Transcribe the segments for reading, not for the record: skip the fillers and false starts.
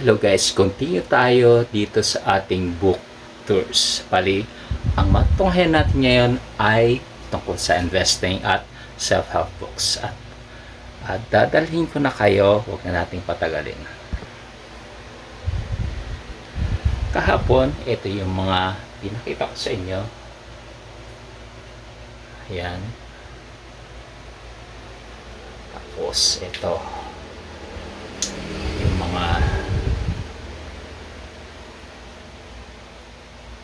Hello guys, continue tayo dito sa ating book tours. Bali, ang matunghayan natin ngayon ay tungkol sa investing at self-help books. At dadalhin ko na kayo, huwag na nating patagalin. Kahapon, ito yung mga pinakita ko sa inyo. Ayan. Tapos, ito. Yung mga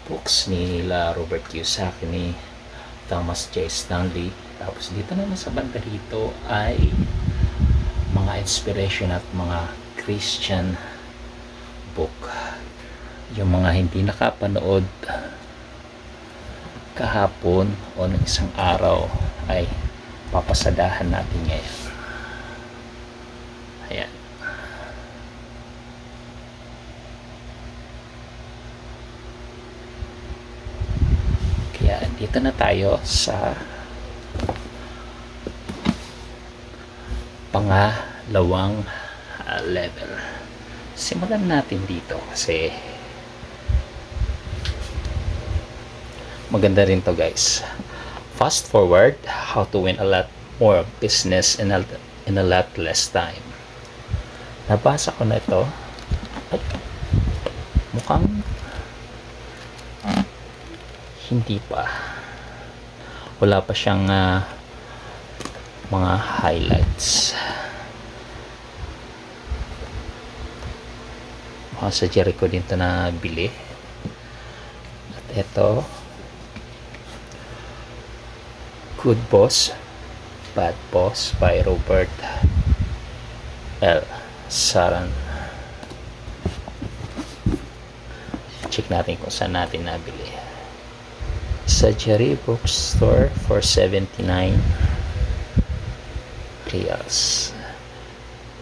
books ni Robert Kiyosaki, ni Thomas J. Stanley. Tapos dito naman sa banda rito ay mga inspiration at mga Christian book. Yung mga hindi nakapanood kahapon o ng isang araw ay papasadahan natin ngayon. Ayan. Kaya dito na tayo sa pangalawang level. Simulan natin dito kasi maganda rin to guys. Fast forward, how to win a lot more business in a lot less time. Nabasa ko na ito. Ay, mukhang hindi pa. Wala pa siyang mga highlights. Sa Jericho din ito na bili. At ito, Good Boss, Bad Boss by Robert L. Saran. Check natin kung saan natin nabili. Sa Jerry Bookstore for 79 reals.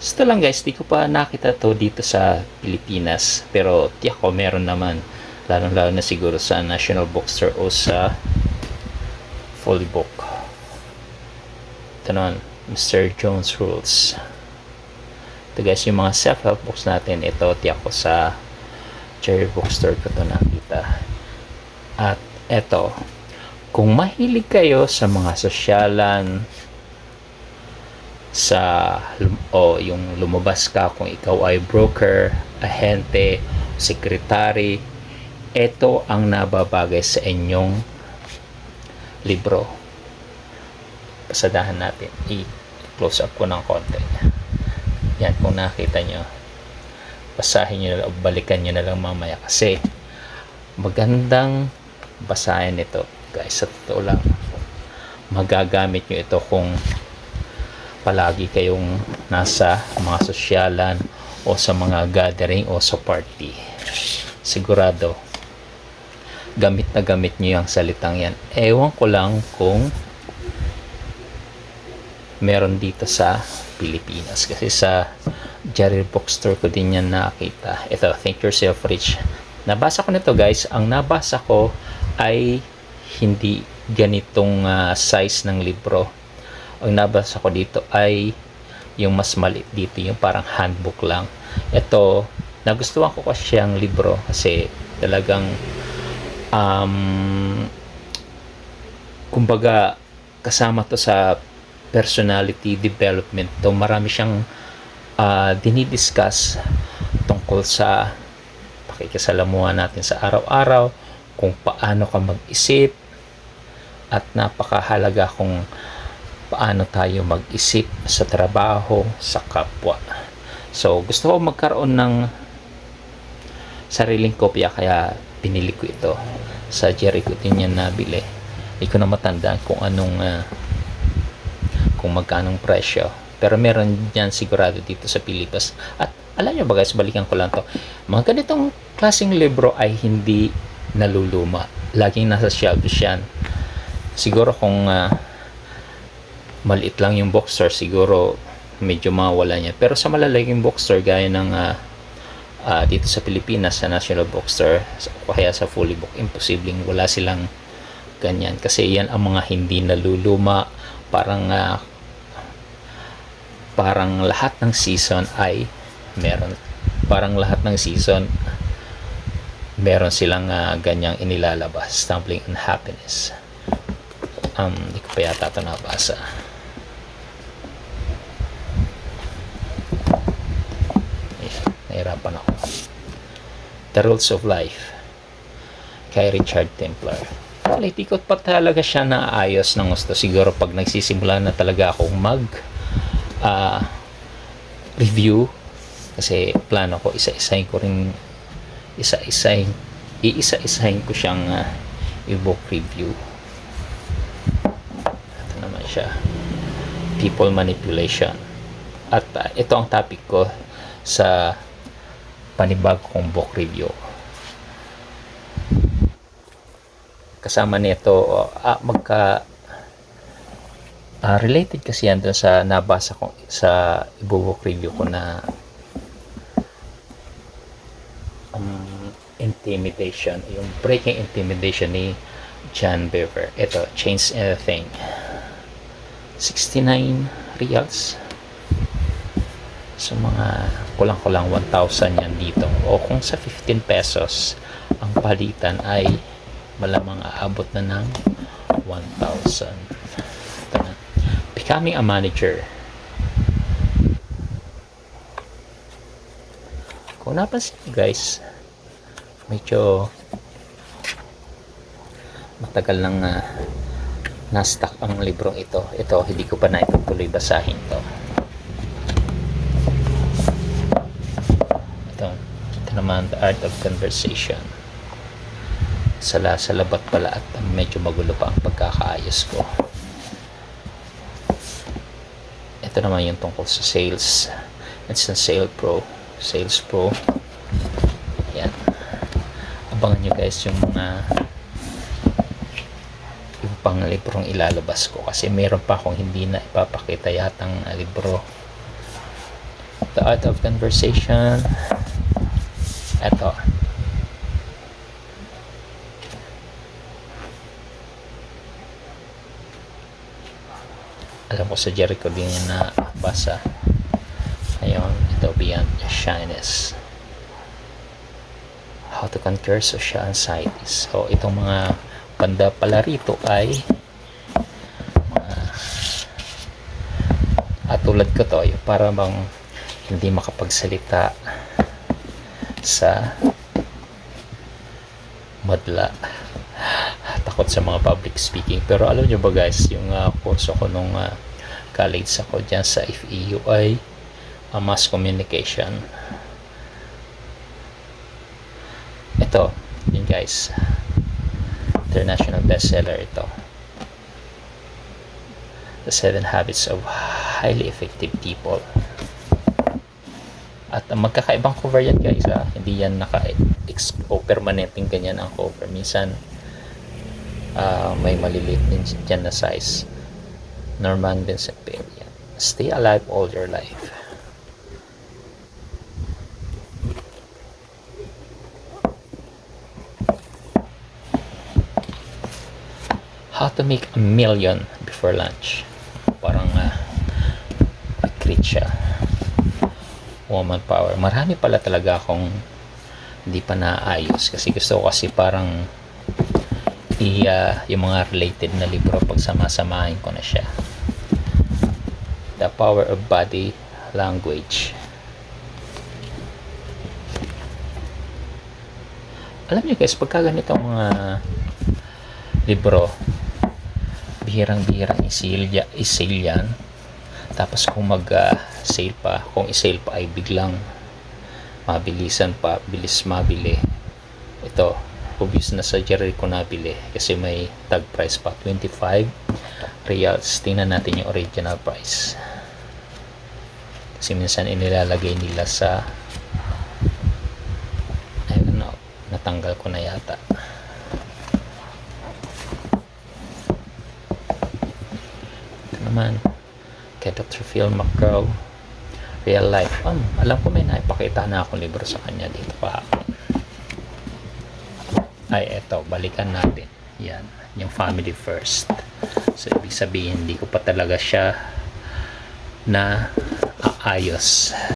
Ito lang guys, di ko pa nakita to dito sa Pilipinas, pero tiyak ko meron naman, lalo na siguro sa National Bookstore o sa Fully Book. Ito naman, Mr. Jones Rules. Ito guys, yung mga self-help books natin, ito tiyak ko sa Jerry Bookstore ko to nakita. At eto, kung mahilig kayo sa mga sosyalan, yung lumabas ka kung ikaw ay broker, ahente, sekretary, ito ang nababagay sa inyong libro. Pasadahan natin. I-close up ko ng konti. Yan, kung nakita nyo, basahin nyo na lang, balikan nyo na lang mamaya kasi magandang basahin ito guys. Sa totoo lang, magagamit nyo ito kung palagi kayong nasa mga sosyalan o sa mga gathering o sa party. Sigurado gamit na gamit nyo yung salitang yan. Ewan ko lang kung meron dito sa Pilipinas kasi sa Jerry Bookstore ko din yan nakita. Ito, Think Yourself Rich. Nabasa ko nito guys. Ang nabasa ko ay hindi ganitong size ng libro. Ang nabasa ko dito ay yung mas maliit dito, yung parang handbook lang. Ito, nagustuhan ko kasi siyang libro kasi talagang kumbaga kasama to sa personality development to. Marami siyang dinidiscuss tungkol sa pakikisalamuha natin sa araw-araw, kung paano ka mag-isip, at napakahalaga kung paano tayo mag-isip sa trabaho, sa kapwa. So, gusto ko magkaroon ng sariling kopya kaya pinili ko ito. Sa Jerry ko din yan nabili. Hindi ko na matandaan kung kung magkanong presyo. Pero meron dyan sigurado dito sa Pilipinas. At alam nyo ba guys, balikan ko lang to. Mga ganitong klaseng libro ay hindi naluluma. Laging nasa shelves yan. Siguro kung maliit lang yung bookstore, siguro medyo mawala niya. Pero sa malalaking bookstore gaya ng dito sa Pilipinas, sa National Bookstore o kaya sa Fully Book, imposibleng wala silang ganyan. Kasi yan ang mga hindi naluluma. Parang lahat ng season ay meron parang lahat ng season meron silang ganyang inilalabas. Stumbling and Happiness. Hindi ko pa yata ito nabasa. Ayan, nahirapan ako. The Rules of Life kay Richard Templar. Di ko pa talaga siya naayos ng gusto. Siguro pag nagsisimula na talaga akong review, kasi plano ko isa-isahin ko siyang i-book review. Ito naman siya, People Manipulation, at ito ang topic ko sa panibag kong book review. Kasama nito related kasi yan dun sa nabasa ko sa i-book review ko na Intimidation, yung Breaking Intimidation ni John Bever. Ito, Change Anything, 69 reals, so mga kulang-kulang 1,000 yan dito, o kung sa 15 pesos ang palitan ay malamang aabot na ng 1,000. Ito na, Becoming a Manager. Kung napansin guys, medyo matagal nang na-stuck ang librong ito. Ito, hindi ko pa naitutuloy basahin to. Ito naman, The Art of Conversation. Salabat pala, at medyo magulo pa ang pagkakaayos ko. Ito naman yung tungkol sa sales. It's a Sales Pro. Yan. Abangan nyo guys yung mga yung pang librong ilalabas ko, kasi meron pa akong hindi na ipapakita yatang libro. The Art of Conversation. Ito, alam ko sa Jericho din yung nabasa. Ayun, ito, Beyond Shyness, How to Conquer Social Anxieties. So itong mga banda pala rito ay tulad ko to, yung para bang hindi makapagsalita sa madla, takot sa mga public speaking. Pero alam nyo ba guys, yung kurso ko nung college ako dyan sa FEU ay mass communication. Ito, yun guys, international bestseller ito, The 7 Habits of Highly Effective People. At magkakaibang cover yan guys, hindi yan o permanenteng ganyan ang cover. Minsan may maliliit din dyan na size. Norman Vincent Peale. Stay alive all your life. How to Make a Million Before Lunch. Parang create siya. Woman Power. Marami pala talaga akong hindi pa naayos, kasi gusto ko kasi parang yung mga related na libro pagsamasamahin ko na siya. The Power of Body Language. Alam niyo guys, pagka ganitong mga libro, bihirang-bihirang i-sale yan. Tapos kung mag-sale pa, kung i-sale pa ay biglang mabilisan pa, bilis mabili. Ito, obvious na sa Jericho nabili kasi may tag price pa, 25 reals. Tingnan natin yung original price, kasi minsan inilalagay nila sa natanggal ko na yata. Ito naman kay Dr. Phil McGraw, Real Life. Alam ko may naipakita na akong libro sa kanya dito kahapon. Ay, eto, balikan natin. Yan, yung Family First. So, ibig sabihin, hindi ko pa talaga siya na aayos.